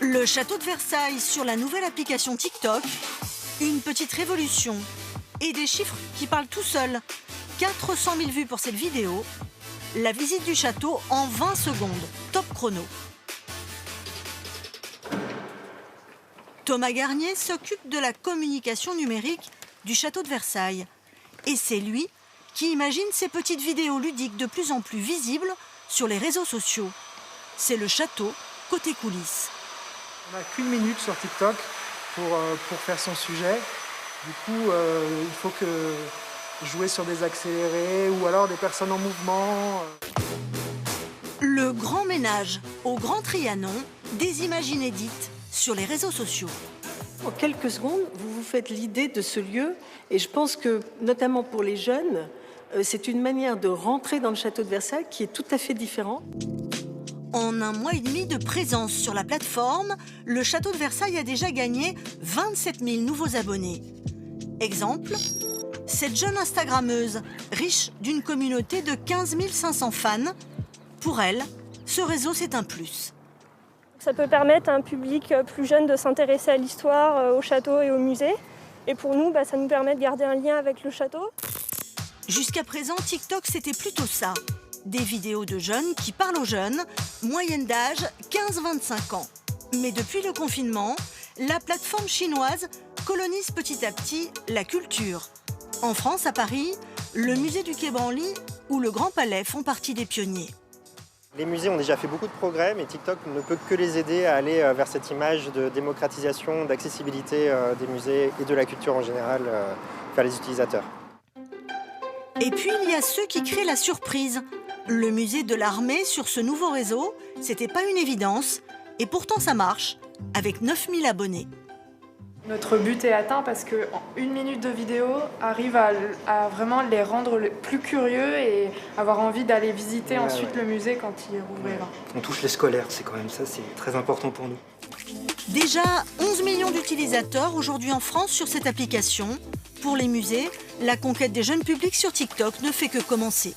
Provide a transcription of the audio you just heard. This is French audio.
Le château de Versailles sur la nouvelle application TikTok, une petite révolution et des chiffres qui parlent tout seuls. 400 000 vues pour cette vidéo. La visite du château en 20 secondes, top chrono. Thomas Garnier s'occupe de la communication numérique du château de Versailles. Et c'est lui qui imagine ces petites vidéos ludiques de plus en plus visibles sur les réseaux sociaux. C'est le château côté coulisses. On n'a qu'1 minute sur TikTok pour faire son sujet. Du coup, il faut jouer sur des accélérés ou alors des personnes en mouvement. Le grand ménage au Grand Trianon, des images inédites sur les réseaux sociaux. En quelques secondes, vous vous faites l'idée de ce lieu et je pense que, notamment pour les jeunes, c'est une manière de rentrer dans le château de Versailles qui est tout à fait différente. En 1 mois et demi de présence sur la plateforme, le château de Versailles a déjà gagné 27 000 nouveaux abonnés. Exemple, cette jeune Instagrammeuse, riche d'une communauté de 15 500 fans, pour elle, ce réseau c'est un plus. Ça peut permettre à un public plus jeune de s'intéresser à l'histoire, au château et au musée. Et pour nous, ça nous permet de garder un lien avec le château. Jusqu'à présent, TikTok, c'était plutôt ça. Des vidéos de jeunes qui parlent aux jeunes, moyenne d'âge 15-25 ans. Mais depuis le confinement, la plateforme chinoise colonise petit à petit la culture. En France, à Paris, le musée du Quai Branly ou le Grand Palais font partie des pionniers. Les musées ont déjà fait beaucoup de progrès, mais TikTok ne peut que les aider à aller vers cette image de démocratisation, d'accessibilité des musées et de la culture en général vers les utilisateurs. Et puis il y a ceux qui créent la surprise. Le musée de l'Armée sur ce nouveau réseau, c'était pas une évidence, et pourtant ça marche, avec 9 000 abonnés. Notre but est atteint parce qu'en 1 minute de vidéo arrive à vraiment les rendre plus curieux et avoir envie d'aller visiter ensuite le musée quand il rouvrira. On touche les scolaires, c'est quand même ça, c'est très important pour nous. Déjà 11 millions d'utilisateurs aujourd'hui en France sur cette application. Pour les musées, la conquête des jeunes publics sur TikTok ne fait que commencer.